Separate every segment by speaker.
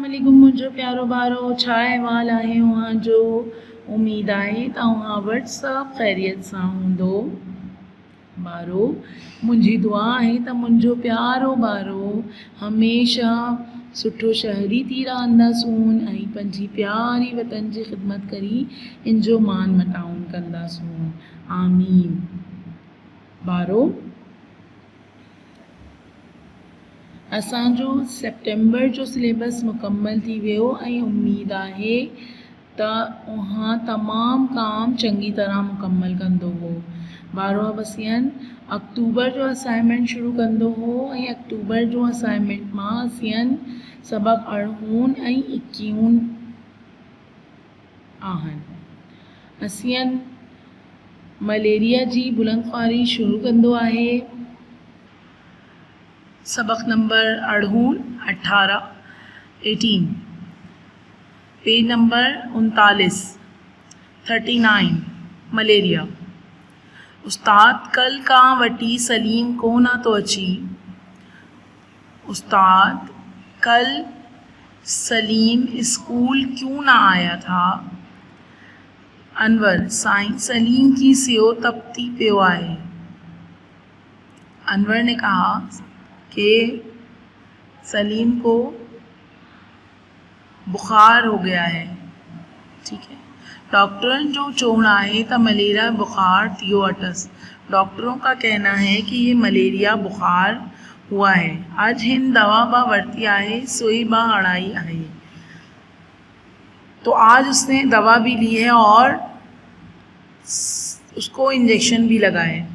Speaker 1: अस्सलामुअलैकुम मुंहिंजो प्यारो ॿारो, छा अहिवाल आहे उहाँ जो। उम्मीद आहे तव्हां वटि सभु ख़ैरियत सां हूंदो। ॿारो, मुंहिंजी दुआ आहे त मुंहिंजो प्यारो ॿारो हमेशह सुठो शहरी थी रहंदासूं ऐं पंहिंजी प्यारी वतन जी ख़िदमत करी इन जो मान मटाउन कंदासूं। आमीन। ॿारो, असांजो सेप्टेम्बर जो सिलेबस मुकम्मल थी वियो ऐं उम्मीद आहे त उहाँ तमामु काम चङी तरह मुकम्मल कंदो हो। ॿारो बसियन अक्टूबर जो असाइनमेंट शुरू कंदो हो ऐं अक्टूबर जो असाइनमेंट मां असियन सबक 80 ऐं 21 आहिनि। असियन मलेरिया जी बुलंदख्वारी शुरू कंदो आहे। सबक नंबर 18 पेज नंबर 39 मलेरिया। उस्ताद कल का वटी सलीम को ना तो अची। उस्ताद कल सलीम स्कूल क्यों ना आया था। अनवर साईं सलीम की सियो तपती पियो आहे। अनवर ने कहा कि सलीम को बुखार हो गया है। ठीक है। डॉक्टरन जो चवणु आहे त मलेरिया बुखार थियो अटस। डॉक्टरों का कहना है कि ये मलेरिया बुखार हुआ है। आज हिन दवा बा वरती आहे, सुई बा अड़ाई आहे। तो आज उसने दवा भी ली है और उसको इंजेक्शन भी लगाए।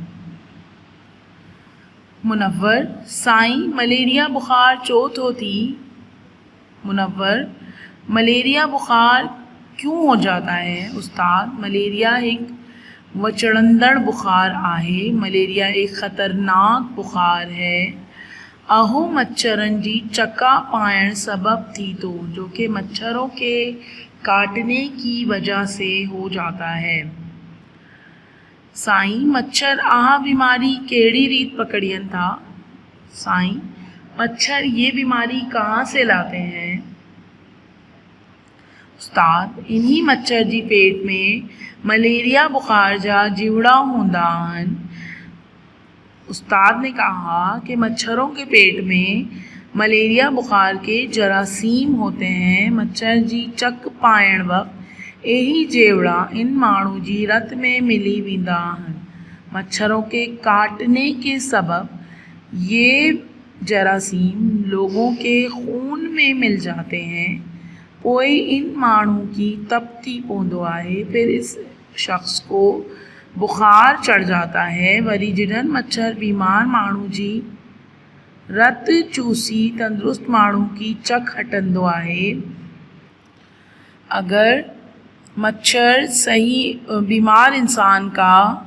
Speaker 1: मुनव्वर साईं मलेरिया बुखार चो तो थी। मुनव्वर मलेरिया बुखार क्यों हो जाता है। उस्ताद मलेरिया एक वचड़ंदड़ बुखार आहे। मलेरिया एक ख़तरनाक बुखार है। अहो मच्छरन जी चका पायण सबब थी तो, जो कि मच्छरों के काटने की वजह से हो जाता है। साईं मच्छर आह बीमारी केड़ी रीत पकड़ियन था। साईं मच्छर ये बीमारी कहाँ से लाते हैं। उस्ताद इन्हीं मच्छर जी पेट में मलेरिया बुखार जा जीवड़ा होंदा आहिनि। उस्ताद ने कहा कि मच्छरों के पेट में मलेरिया बुखार के जरासीम होते हैं। मच्छर जी चक पाइण वक्त यही जेवड़ा इन माण्हू जी रत में मिली वेंदा आहिनि। मच्छरों के काटने के सबब ये जरासीम लोगों के खून में मिल जाते हैं। पोइ इन माण्हू की तपती पवंदो आहे। फिर इस शख्स को बुखार चढ़ जाता है। वरी जिन मच्छर बीमार माण्हू जी रत चूसी तंदुरुस्त माण्हू की चक हटंदो आहे। अगर मच्छर सही बीमार इंसान का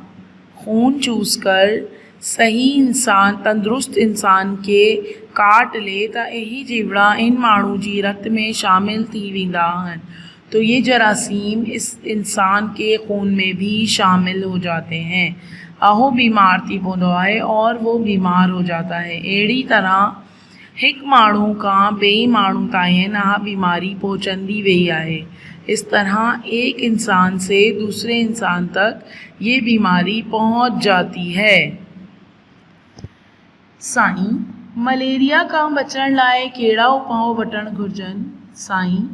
Speaker 1: खून चूस कर सही इंसान तंदुरुस्त इंसान के काट ले त यही जीवड़ा इन माण्हू जी रत में शामिल थी वेंदा आहिनि। तो ये जरासीम इस इंसान के खून में भी शामिल हो जाते हैं। अहो बीमार थी पवंदो आहे और वो बीमार हो जाता है। अहिड़ी तरह हिक माण्हू खां ॿिए माण्हू ताईं आह बीमारी पहुचंदी वई आहे। इस तरह एक इंसान से दूसरे इंसान तक ये बीमारी पहुंच जाती है। साईं मलेरिया का बचण लाइ कहिड़ा उपाय वठण घुर्जन। साईं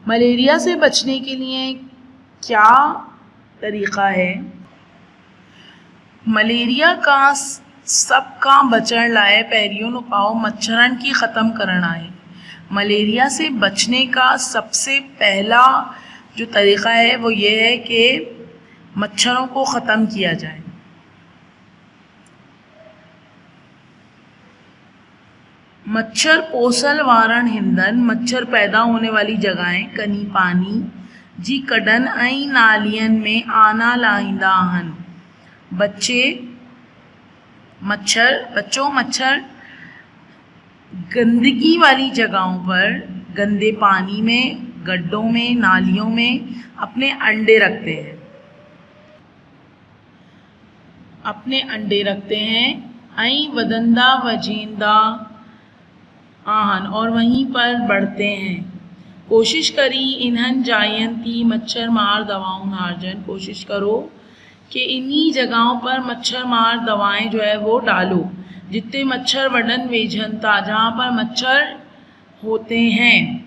Speaker 1: मलेरिया से बचने के लिए क्या तरीक़ा है। मलेरिया का सब का बचण लाइ पहिरियों उपाय मच्छरन की ख़त्म करणु आहे। मलेरिया से बचने का सबसे पहला जो तरीक़ा है वो ये है कि मच्छरों को ख़त्म किया जाए। मच्छर पोसल वारन हिंदन मच्छर पैदा होने वाली जगहें कनी पानी जी कड़न ऐं नालियन में आना लाहींदा आहिनि। बच्चों मच्छर गंदगी वाली जगहों पर गंदे पानी में गड्ढों में नालियों में अपने अंडे रखते हैं ऐं वधंदा वजींदा आहिनि और वहीं पर बढ़ते हैं। कोशिश करी इन्हन जायंती मच्छर मार दवाऊं हारजन, कोशिश करो कि इन्हीं जगहों पर मच्छर मार दवाएं जो है वो डालो जितने मच्छर वडन वेझनता, जहाँ पर मच्छर होते हैं।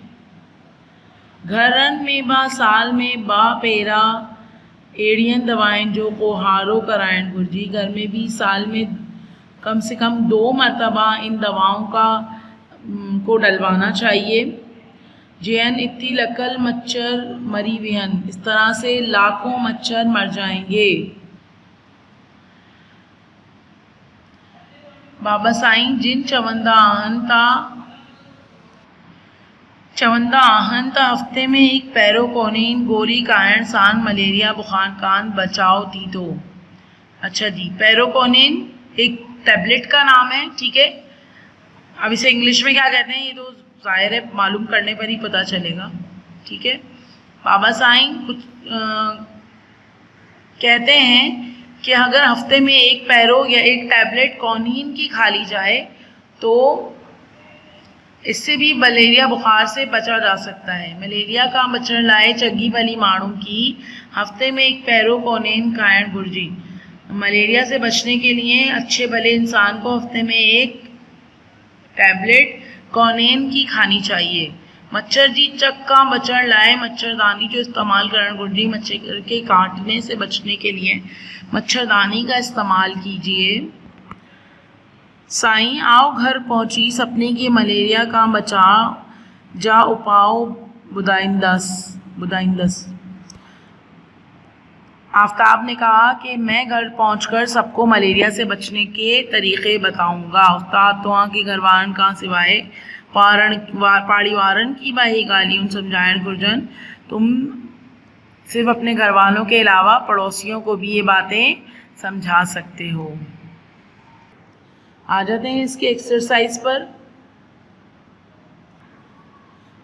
Speaker 1: घरन में बा साल में बा पेरा एड़ियन दवाएं जो कोहारो करायण घुर्जी, घर में भी साल में कम से कम 2 मरतबा इन दवाओं को डलवाना चाहिए। जैन इतनी लकल मच्छर मरी विहन, इस तरह से लाखों मच्छर मर जाएंगे। बाबा साईं जिन चवंदा आहिनि त हफ़्ते में एक पैरो कोनीन गोरी खाइण सां मलेरिया बुखार कान बचाव थी तो। अच्छा जी, पैरोकोनिन एक टैबलेट का नाम है, ठीक है। अब इसे इंग्लिश में क्या कहते हैं ये तो जाहिर है मालूम करने पर ही पता चलेगा, ठीक है। बाबा साईं कुछ कहते हैं कि अगर हफ्ते में एक पैरो या एक टैबलेट कॉनिन की खा ली जाए तो इससे भी मलेरिया बुखार से बचा जा सकता है। मलेरिया का बचण लाए चंगी भली माण्हू की हफ्ते में एक पैरो कॉनिन खाइण घुर्जी। मलेरिया से बचने के लिए अच्छे भले इंसान को हफ्ते में एक टैबलेट कॉनिन की खानी चाहिए। मच्छर जी चक का बचण लाए मच्छरदानी जो इस्तेमाल करण घुर्जी। मच्छर के काटने से बचने के लिए मच्छरदानी का इस्तेमाल कीजिए। साईं आओ घर पहुंची सपने की मलेरिया का बचाव जा उपाव बुधाईंदस। आफ्ताब ने कहा कि मैं घर पहुंचकर सबको मलेरिया से बचने के तरीक़े बताऊंगा। उस्ताद तो के घर वारन का सिवाय पाड़ी वारन की बाही गालियों समझाइण घुर्जन। तुम सिर्फ अपने घर वालों के अलावा पड़ोसियों को भी ये बातें समझा सकते हो। आ जाते हैं इसके एक्सरसाइज पर।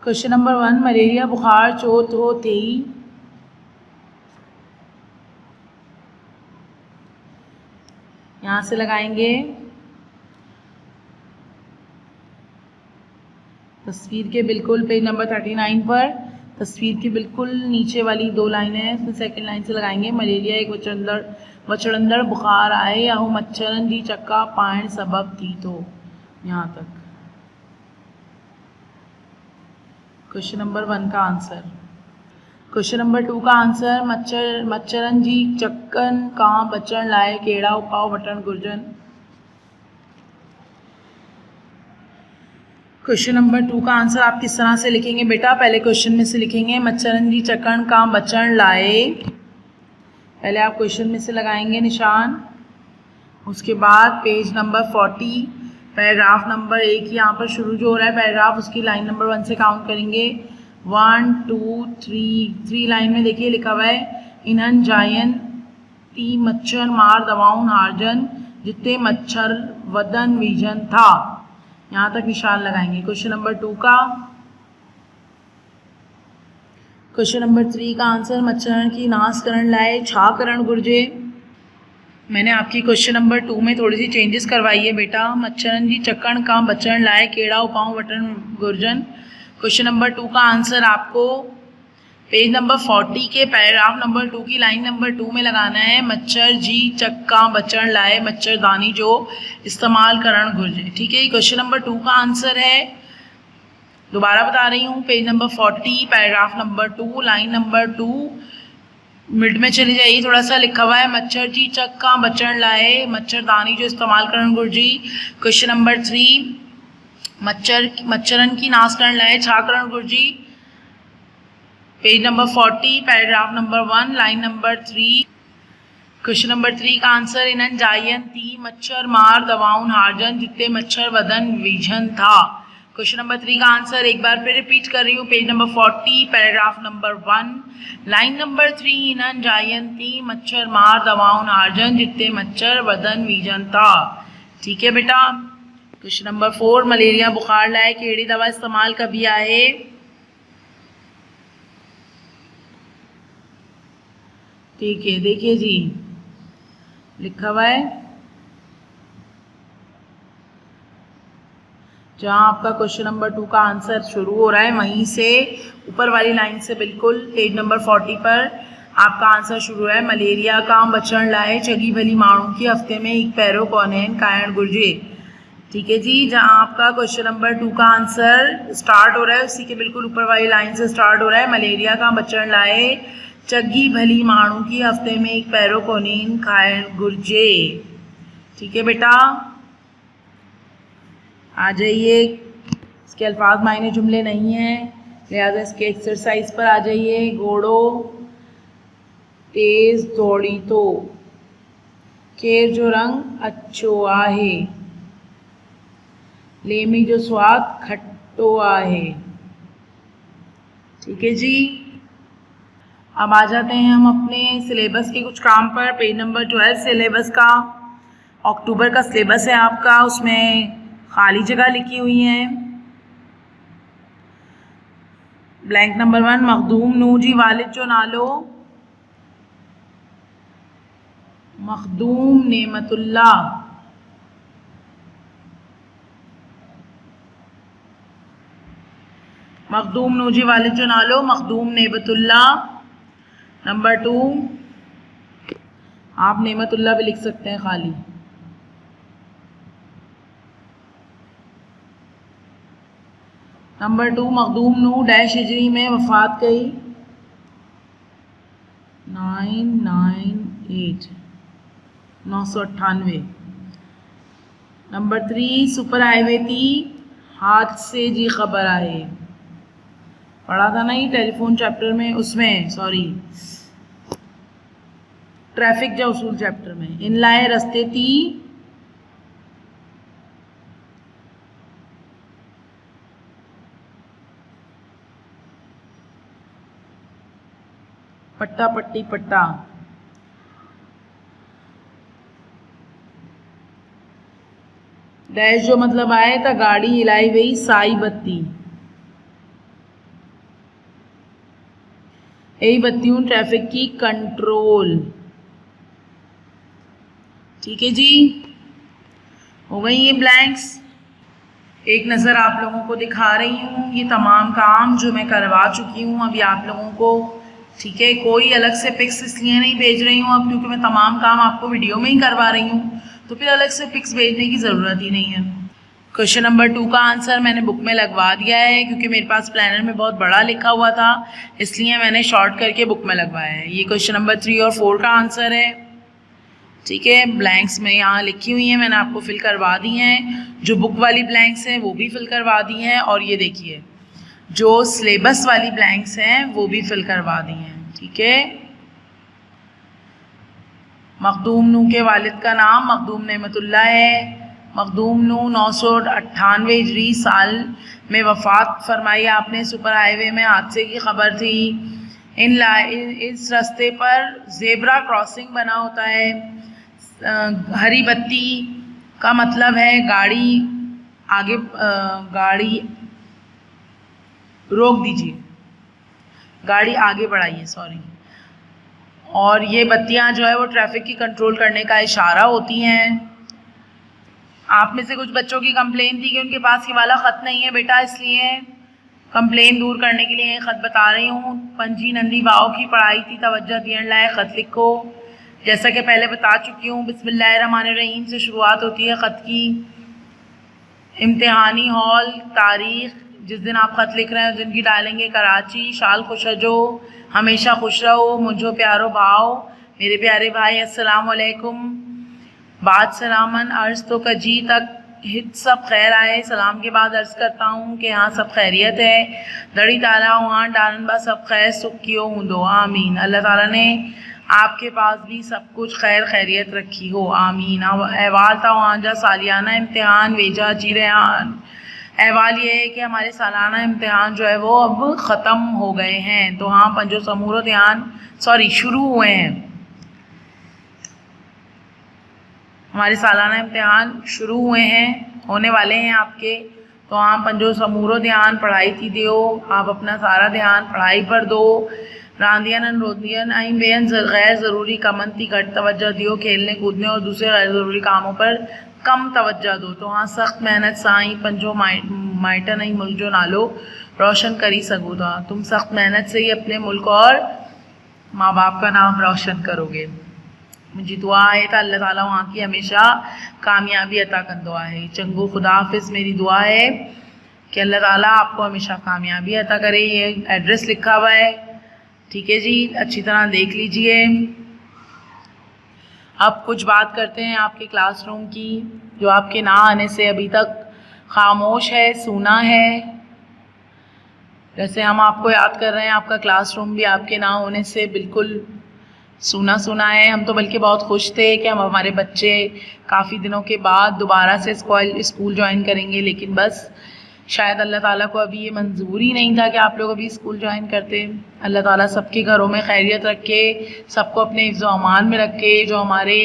Speaker 1: क्वेश्चन नंबर 1, मलेरिया बुखार चोट हो तेई यहाँ से लगाएंगे। तस्वीर के बिल्कुल पेज नंबर 39 पर तस्वीर के बिल्कुल नीचे वाली 2 लाइनें हैं, इसमें सेकंड लाइन से लगाएंगे। मलेरिया एक वचड़ंदड़ बुखार आए या हो मच्छरन जी चक्का पाइण सबब थी तो, यहाँ तक। क्वेश्चन नंबर 1 का आंसर। क्वेश्चन नंबर 2 का आंसर मच्छरन जी चक्कन का बचण लाए कहिड़ा उपाव वठण घुर्जन। क्वेश्चन नंबर 2 का आंसर आप किस तरह से लिखेंगे बेटा? पहले क्वेश्चन में से लिखेंगे मच्छरन जी चक्कन का बचण लाए, पहले आप क्वेश्चन में से लगाएंगे निशान। उसके बाद पेज नंबर 40 पैराग्राफ नंबर 1 यहाँ पर शुरू जो हो रहा है पैराग्राफ, उसकी लाइन नंबर 1 से काउंट करेंगे। 1 2 3 लाइन में देखिए लिखा हुआ है इन्हन जायन ती मच्छर मार दवाऊं हारजन जितने मच्छर वदन विजन था, यहाँ तक निशान लगाएंगे। क्वेश्चन नंबर 2 का। क्वेश्चन नंबर 3 का आंसर मच्छरन की नाश करण लाए छा करण घुर्जे। मैंने आपकी क्वेश्चन नंबर 2 में थोड़ी सी चेंजेस करवाई है बेटा। मच्छरन जी चक्कण का बचण लाए केड़ा उपाव वठण घुर्जन। क्वेश्चन नंबर 2 का आंसर आपको पेज नंबर 40 के पैराग्राफ नंबर 2 की लाइन नंबर 2 में लगाना है। मच्छर जी चक्का बचण लाए मच्छरदानी जो इस्तेमाल करण घुर्जे, ठीक है। क्वेश्चन नंबर 2 का आंसर है, दोबारा बता रही हूँ, page number 40 paragraph number 2 line number 2 mid में चली जाइए, थोड़ा सा लिखा हुआ है मच्छर जी चक्का बचण लाए मच्छरदानी जो इस्तेमाल करण घुर्जी। क्वेश्चन नंबर 3 मच्छरन की नाश करण लाए छा करण घुर्जी। Page number 40 paragraph number 1 line number 3। Question number 3 का आंसर इन्हन जायन थी मच्छर मार दवाउन हारजन जितने मच्छर वदन विझन था। क्वेश्चन नंबर 3 का आंसर एक बार फिर रिपीट कर रही हूँ, page number 40 paragraph number 1 line number 3 इन्हन जायन थी मच्छर मार दवाउन हारजन जितने मच्छर वदन विझन था, ठीक है बेटा। क्वेश्चन नंबर 4 मलेरिया बुखार लाए केड़ी दवा इस्तेमाल कभी आए। ठीक है, देखिए जी लिखा हुआ है जहाँ आपका क्वेश्चन नंबर 2 का आंसर शुरू हो रहा है वहीं से ऊपर वाली लाइन से बिल्कुल पेज नंबर 40 पर आपका आंसर शुरू है। मलेरिया का बचण लाए चगी भली माण्हू की हफ्ते में एक पैरो कौन खाइण घुर्जे। ठीक है जी, जहाँ आपका क्वेश्चन नंबर 2 का आंसर स्टार्ट हो रहा है उसी के बिल्कुल ऊपर वाली लाइन से स्टार्ट हो रहा है। मलेरिया का बचण लाए चगी भली माण्हू की हफ्ते में एक पैरो कौन खाइण घुर्जे। ठीक है बेटा, आ जाइए। इसके अल्फाज मायने जुमले नहीं हैं, लिहाजा इसके एक्सरसाइज पर आ जाइए। घोड़ो तेज दौड़ी तो केर जो रंग अच्छो आहे, लेमी जो स्वाद खट्टो आहे। ठीक है जी, अब आ जाते हैं हम अपने सिलेबस के कुछ काम पर। पेज नंबर 12 सिलेबस का अक्टूबर का सिलेबस है आपका, उसमें खाली जगह लिखी हुई हैं। ब्लैंक नंबर 1 मखदूम नू जी वालिद जो नालो मखदूम नेमतुल्ला। मखदूम नू जी वालिद जो नालो मखदूम नेमतुल्ला। नंबर 2 आप नेमतुल्ला भी लिख सकते हैं खाली। नंबर 2 मखदूम नू डैश हिजरी में वफात गई 998 998। नंबर 3 सुपर हाईवे थी हादसे जी खबर आए, पढ़ा था ना ये टेलीफोन चैप्टर में, उसमें सॉरी ट्रैफिक जो उसूल चैप्टर में। इन लाए रस्ते थी पट्टा पट्टी पट्टा। डैश जो मतलब आए तो गाड़ी हिलाई वही साई बत्ती। यही बत्तियों ट्रैफिक की कंट्रोल। ठीक है जी, हो गई ये ब्लैंक्स। एक नज़र आप लोगों को दिखा रही हूँ ये तमाम काम जो मैं करवा चुकी हूँ अभी आप लोगों को। ठीक है, कोई अलग से पिक्स इसलिए नहीं भेज रही हूँ अब क्योंकि मैं तमाम काम आपको वीडियो में ही करवा रही हूँ, तो फिर अलग से पिक्स भेजने की ज़रूरत ही नहीं है। क्वेश्चन नंबर 2 का आंसर मैंने बुक में लगवा दिया है क्योंकि मेरे पास प्लानर में बहुत बड़ा लिखा हुआ था, इसलिए मैंने शॉर्ट करके बुक में लगवाया है। ये क्वेश्चन नंबर 3 और 4 का आंसर है। ठीक है, ब्लैंक्स में यहाँ लिखी हुई हैं, मैंने आपको फिल करवा दी हैं। जो बुक वाली ब्लैंक्स हैं वो भी फिल करवा दी हैं, और ये देखिए जो सिलेबस वाली ब्लैंक्स हैं वो भी फिल करवा दी हैं। ठीक है, मखदूम नू के वालिद का नाम मखदूम नेमतुल्ला है। मखदूम नू 998 हिजरी साल में वफ़ात फरमाई आपने। सुपर हाईवे में हादसे की खबर थी। इस रास्ते पर ज़ेब्रा क्रॉसिंग बना होता है। हरी बत्ती का मतलब है गाड़ी आगे, गाड़ी रोक दीजिए, गाड़ी आगे बढ़ाइए, सॉरी। और ये बत्तियां जो है वो ट्रैफिक की कंट्रोल करने का इशारा होती हैं। आप में से कुछ बच्चों की कंप्लेन थी कि उनके पास ये वाला ख़त नहीं है बेटा, इसलिए कंप्लेन दूर करने के लिए ये ख़त बता रही हूँ। पंजी नंदी बाओ की पढ़ाई थी तवज्जो दियण लाए ख़त लिखो। जैसा कि पहले बता चुकी हूँ, बिस्मिल्लाहिर्रहमानिर्रहीम से शुरुआत होती है ख़त की। इम्तिहानी हॉल, तारीख़, जिस दिन आप ख़त लिख रहे हैं उस दिन की डालेंगे कराची। शाल खुश जो, हमेशा खुश रहो, मुझो प्यारो भाव, मेरे प्यारे भाई अस्सलाम वालेकुम। बाद सलामन अर्ज़ तो कजी तक हित सब खैर आए। सलाम के बाद अर्ज़ करता हूँ कि हाँ सब खैरियत है। दड़ी ताला वहाँ डालन बा सब खैर सुख कियो हूँ दो, आमीन। अल्लाह ताला ने आपके पास भी सब कुछ खैर खैरियत रखी हो, आमीन। अहवाल था वहाँ जा सालियाना इम्तिहान वेजा जीरेहान। अहवाल ये है कि हमारे सालाना इम्तिहान जो है वो अब ख़त्म हो गए हैं। तो हाँ पंजो समूरो ध्यान शुरू हुए हैं, हमारे सालाना इम्तिहान शुरू हुए हैं, होने वाले हैं आपके। तो हाँ पंजो समूरो ध्यान पढ़ाई थी दियो, आप अपना सारा ध्यान पढ़ाई पर दो। रांदियन रोदियन आई बेन गैर ज़रूरी कमन थी घट तवज्जो दियो, खेलने कूदने और दूसरे गैर ज़रूरी कामों पर कम तवज्जो दो। तो हाँ सख़्त मेहनत सां ई पंहिंजो माइट ऐं मुल्क जो नालो रोशन करी सघो था। तुम सख़्त मेहनत से ही अपने मुल्क और माँ बाप का नाम रोशन करोगे। मुंहिंजी दुआ आहे त अल्लाह ताला वहाँ की हमेशा कामयाबी अता कंदो आहे। चंगो, खुदा हाफिज़। मेरी दुआ है कि अल्लाह ताला आपको हमेशा कामयाबी अता करे। ये एड्रेस लिखा हुआ है, ठीक है जी, अच्छी तरह देख लीजिए। अब कुछ बात करते हैं आपके क्लासरूम की, जो आपके ना आने से अभी तक खामोश है, सूना है। जैसे हम आपको याद कर रहे हैं, आपका क्लासरूम भी आपके ना होने से बिल्कुल सूना सूना है। हम तो बल्कि बहुत खुश थे कि हम हमारे बच्चे काफ़ी दिनों के बाद दोबारा से स्कूल ज्वाइन करेंगे, लेकिन बस शायद अल्लाह ताला को अभी ये मंजूर ही नहीं था कि आप लोग अभी स्कूल ज्वाइन करते। अल्लाह ताला सबके घरों में खैरियत रखे, सबको अपने हिफ्ज़ व अमान में रखे। जो हमारे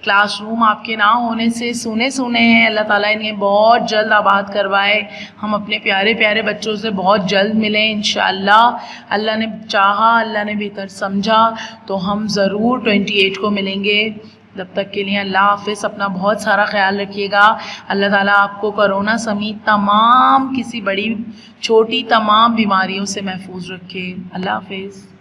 Speaker 1: क्लासरूम आपके ना होने से सूने सूने हैं, अल्लाह ताला इन्हें बहुत जल्द आबाद करवाए। हम अपने प्यारे प्यारे बच्चों से बहुत जल्द मिलें इंशाअल्लाह। अल्लाह ने चाहा, अल्लाह ने बेहतर समझा तो हम ज़रूर 28 को मिलेंगे। जब तक के लिए अल्लाह हाफ़िज़। अपना बहुत सारा ख्याल रखिएगा। अल्लाह ताला आपको कोरोना समेत तमाम, किसी बड़ी छोटी तमाम बीमारियों से महफूज रखे। अल्लाह हाफ़िज़।